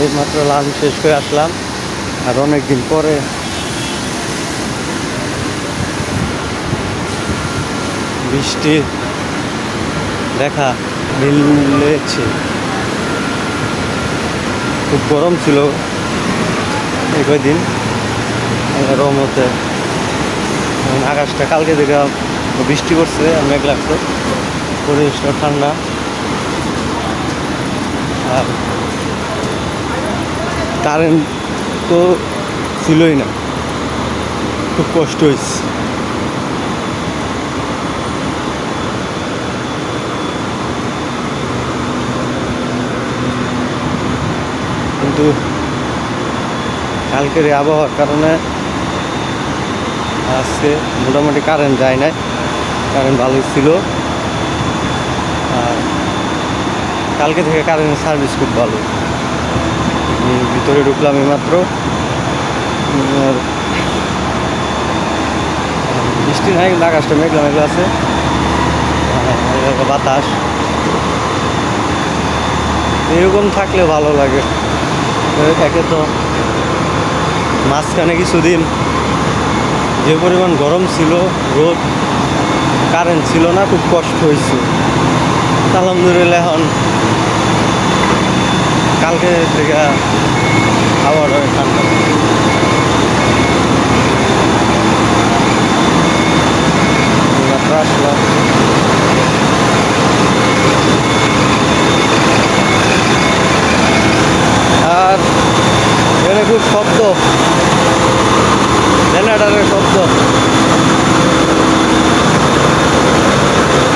এইমাত্র লাঞ্চ শেষ করে আসলাম, আর অনেক দিন পরে বৃষ্টির দেখা মিলেছে। খুব গরম ছিল এই কয়দিন, রহমতে আকাশটা কালকে থেকে বৃষ্টি করছে, মেঘ লাগছে, পরিবেশটা ঠান্ডা। আর কারেন্ট তো ছিলই না, খুব কষ্ট হয়েছে। কিন্তু কালকের এই আবহাওয়ার কারণে আজকে মোটামুটি কারেন্ট যায় নাই, কারেন্ট ভালোই ছিল। আর কালকে থেকে কারেন্টের সার্ভিস খুব ভালো। ভিতরে ঢুকলাম এইমাত্র, বৃষ্টি নাই কিন্তু আকাশটা মেঘলা মেঘলা আছে, বাতাস। এরকম থাকলে ভালো লাগে। একে তো মাঝখানে কিছুদিন যে পরিমাণ গরম ছিল, রোদ, কারেন্ট ছিল না, খুব কষ্ট হয়েছে। আলহামদুলিল্লাহ এখন কালকে থেকে আবার ঠান্ডা। মাত্র আসলাম, আর এখানে খুব শব্দ, জেনারেটারের শব্দ।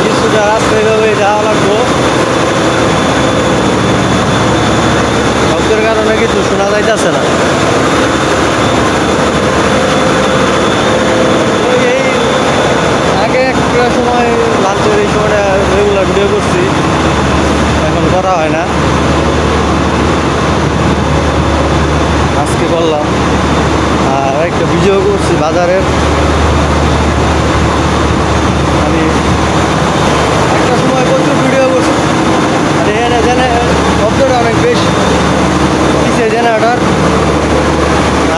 কিছুটা রাস্তা এইভাবে যাওয়া লাগবো, শব্দের কারণে কিছু শোনা যাইতেছে না। এই আগে একটা সময় লাঞ্চের এই সময়টা রেগুলার ভিডিও করছি, এখন করা হয় না, আজকে করলাম। আর একটা ভিডিও করছি বাজারের। আমি একটা সময় প্রচুর ভিডিও করছি, আর এখানে জেনে শব্দটা অনেক বেশি কিসে জেনারেটর।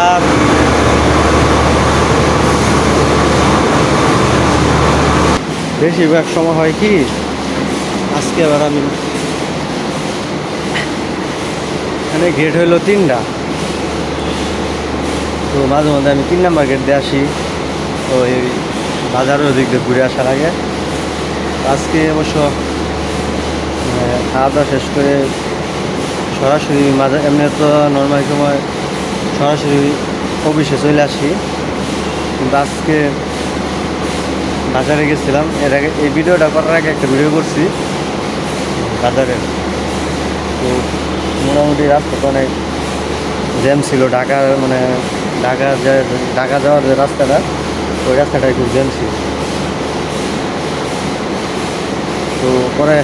আর বেশিরভাগ সময় হয় কি, আজকে আবার আমি এখানে গেট হইলো 3টা, তো মাঝে মধ্যে আমি 3 নাম্বার গেট দিয়ে আসি, ওই বাজারের ওদিক দিয়ে ঘুরে আসার আগে। আজকে অবশ্য খাওয়া দাওয়া শেষ করে সরাসরি মাঝে, এমনি তো নর্মাল সময় সরাসরি অফিসে চলে আসি, কিন্তু আজকে বাজারে গেছিলাম। এর আগে এই ভিডিওটা করার আগে একটা ভিডিও করছি বাজারের। তো মোটামুটি রাস্তাটা অনেক জ্যাম ছিল, ঢাকা মানে ঢাকা যাওয়ার যে রাস্তাটা, ওই রাস্তাটাই খুব জ্যাম ছিল। তো পরে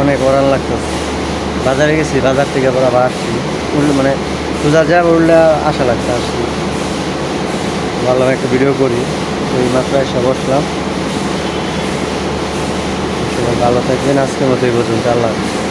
অনেক ওরান লাগতো, বাজারে গেছি, বাজার থেকে আবার আসছি, মানে সোজা যা উঠলে আশা লাগছে, আসছি ভাবলাম একটা ভিডিও করি। ওই মাত্র এসে বসলাম। সবাই ভালো থাকবেন, আজকের মতো এই পর্যন্ত, আল্লাহ হাফেজ।